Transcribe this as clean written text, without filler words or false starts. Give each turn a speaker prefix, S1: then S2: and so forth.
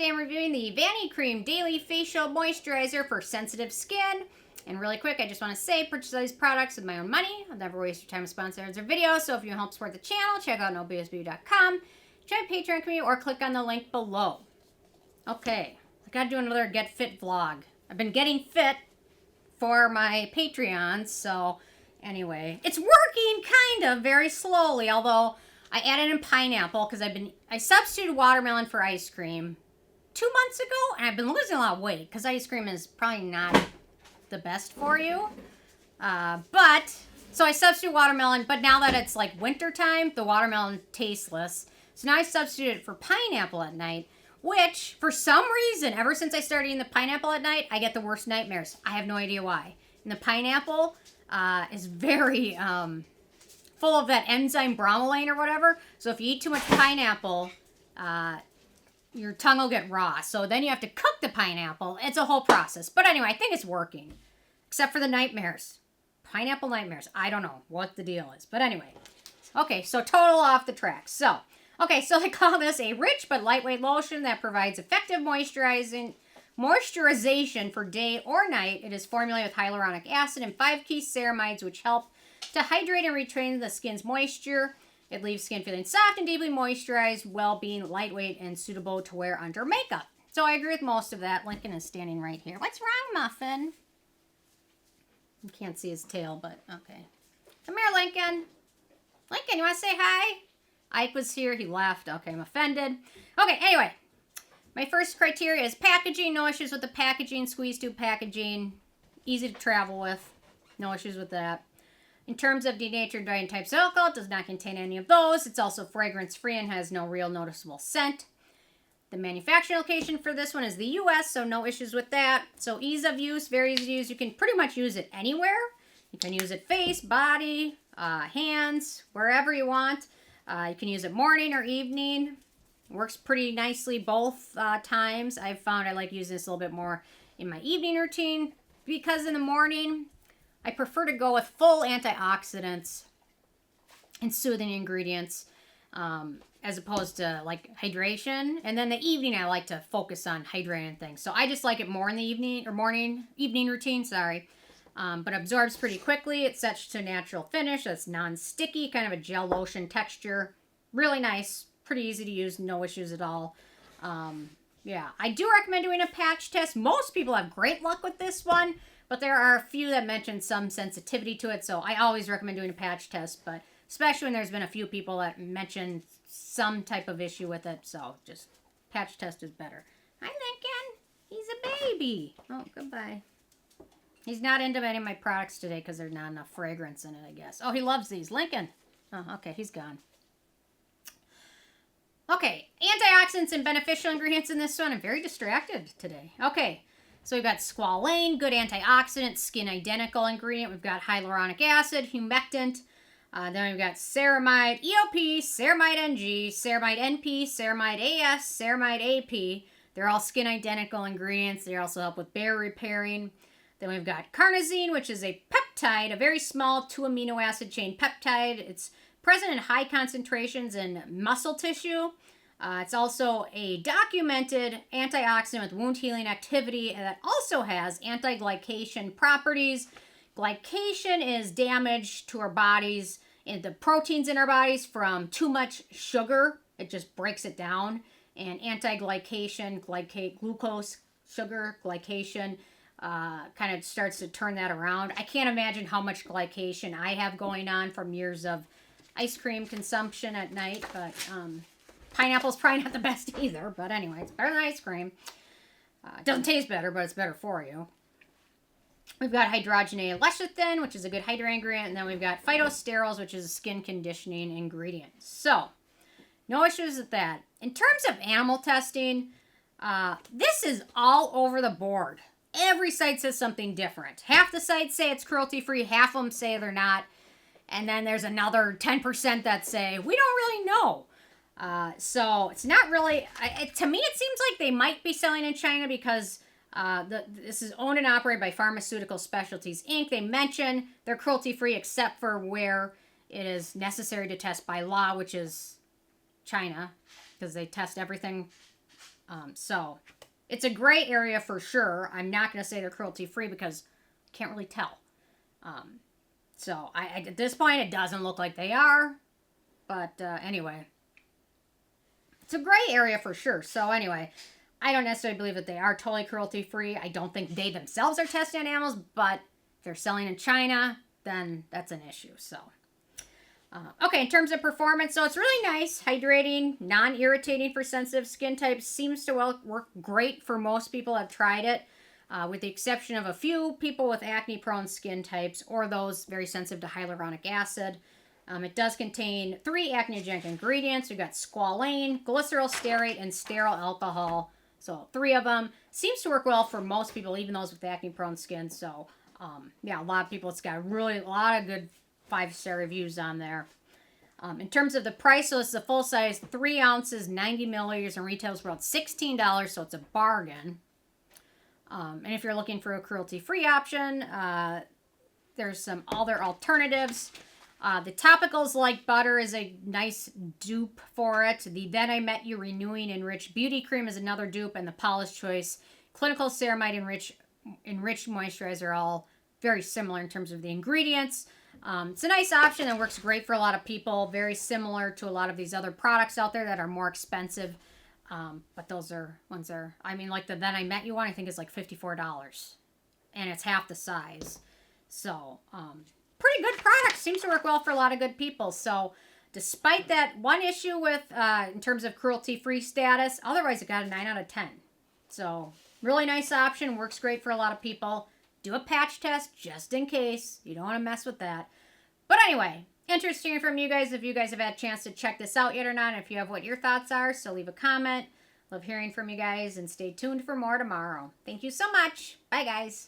S1: today I'm reviewing the Vanicream Daily Facial Moisturizer for sensitive skin. And really quick, I just want to say, purchase these products with my own money. I'll never waste your time with sponsors or videos. So if you want to help support the channel, check out nobsbeauty.com, join the Patreon community, or click on the link below. Okay, I gotta do another Get Fit vlog. I've been getting fit for my Patreons, so anyway, it's working kind of very slowly, although I added in pineapple because I substituted watermelon for ice cream 2 months ago, and I've been losing a lot of weight because ice cream is probably not the best for you. So I substitute watermelon, but now that it's like winter time, the watermelon tasteless. So now I substitute it for pineapple at night, which for some reason, ever since I started eating the pineapple at night, I get the worst nightmares. I have no idea why. And the pineapple is very full of that enzyme bromelain or whatever. So if you eat too much pineapple, your tongue will get raw. So then you have to cook the pineapple. It's a whole process. But anyway, I think it's working. Except for the nightmares. Pineapple nightmares. I don't know what the deal is. But anyway. Okay, so total off the track. So they call this a rich but lightweight lotion that provides effective moisturization for day or night. It is formulated with hyaluronic acid and 5 key ceramides, which help to hydrate and retain the skin's moisture. It leaves skin feeling soft and deeply moisturized while being lightweight and suitable to wear under makeup. So I agree with most of that. Lincoln is standing right here. What's wrong, Muffin? You can't see his tail, but okay. Come here, Lincoln. Lincoln, you want to say hi? Ike was here. He left. Okay, I'm offended. Okay, anyway. My first criteria is packaging. No issues with the packaging. Squeeze tube packaging. Easy to travel with. No issues with that. In terms of denatured dye and types of alcohol, it does not contain any of those. It's also fragrance-free and has no real noticeable scent. The manufacturing location for this one is the U.S., so no issues with that. So ease of use, very easy to use. You can pretty much use it anywhere. You can use it face, body, hands, wherever you want. You can use it morning or evening. Works pretty nicely both times. I've found I like using this a little bit more in my evening routine because in the morning, I prefer to go with full antioxidants and soothing ingredients as opposed to like hydration. And then the evening, I like to focus on hydrating things. So I just like it more in the evening or evening routine, sorry. But absorbs pretty quickly. It sets to a natural finish. It's non-sticky, kind of a gel lotion texture. Really nice. Pretty easy to use. No issues at all. Yeah, I do recommend doing a patch test. Most people have great luck with this one. But there are a few that mention some sensitivity to it, so I always recommend doing a patch test, but especially when there's been a few people that mention some type of issue with it, so just patch test is better. Hi, Lincoln. He's a baby. Oh, goodbye. He's not into any of my products today because there's not enough fragrance in it, I guess. Oh, he loves these. Lincoln. Oh, okay, he's gone. Okay, antioxidants and beneficial ingredients in this one. I'm very distracted today. Okay. So we've got Squalane, good antioxidant, skin identical ingredient. We've got hyaluronic acid, humectant. Then we've got ceramide, EOP, ceramide NG, ceramide NP, ceramide AS, ceramide AP. They're all skin identical ingredients. They also help with barrier repairing. Then we've got carnosine, which is a peptide, a very small 2 amino acid chain peptide. It's present in high concentrations in muscle tissue. It's also a documented antioxidant with wound healing activity that also has anti-glycation properties. Glycation is damage to our bodies and the proteins in our bodies from too much sugar. It just breaks it down. And anti-glycation, glucose, sugar, glycation kind of starts to turn that around. I can't imagine how much glycation I have going on from years of ice cream consumption at night, but pineapple's probably not the best either, but anyway, it's better than ice cream. It doesn't taste better, but it's better for you. We've got hydrogenated lecithin, which is a good hydrating ingredient, and then we've got Phytosterols, which is a skin conditioning ingredient. So, no issues with that. In terms of animal testing, this is all over the board. Every site says something different. Half the sites say it's cruelty-free, half of them say they're not, and then there's another 10% that say, we don't really know. So it's not really, to me it seems like they might be selling in China because this is owned and operated by Pharmaceutical Specialties, Inc. They mention they're cruelty-free except for where it is necessary to test by law, which is China, because they test everything So it's a gray area for sure. I'm not going to say they're cruelty-free because I can't really tell. So at this point, it doesn't look like they are. But anyway, it's a gray area for sure. So anyway, I don't necessarily believe that they are totally cruelty-free. I don't think they themselves are testing on animals, but if they're selling in China, then that's an issue. So, okay, in terms of performance, so it's really nice, hydrating, non-irritating for sensitive skin types. Seems to work great for most people that have tried it, with the exception of a few people with acne-prone skin types or those very sensitive to hyaluronic acid. It does contain 3 acneogenic ingredients. We've got squalane, glyceryl, stearate, and stearyl alcohol. So 3 of them. Seems to work well for most people, even those with acne-prone skin. So, yeah, a lot of people, it's got really a lot of good 5-star reviews on there. In terms of the price, so it's a full size, 3 ounces, 90 milliliters, and retails for about $16, so it's a bargain. And if you're looking for a cruelty-free option, there's some other alternatives. The topicals like butter is a nice dupe for it. The Then I Met You Renewing Enriched Beauty Cream is another dupe, and the Paula's Choice Clinical Ceramide Enriched Moisturizer are all very similar in terms of the ingredients. It's a nice option and works great for a lot of people. Very similar to a lot of these other products out there that are more expensive. But those are ones are, I mean, like the Then I Met You one, I think is like $54. And it's half the size. So, pretty good product. Seems to work well for a lot of good people. So, despite that one issue with, in terms of cruelty-free status, otherwise it got a 9 out of 10. So, really nice option. Works great for a lot of people. Do a patch test just in case. You don't want to mess with that. But anyway, interesting from you guys if you guys have had a chance to check this out yet or not. If you have what your thoughts are, so leave a comment. Love hearing from you guys and stay tuned for more tomorrow. Thank you so much. Bye, guys.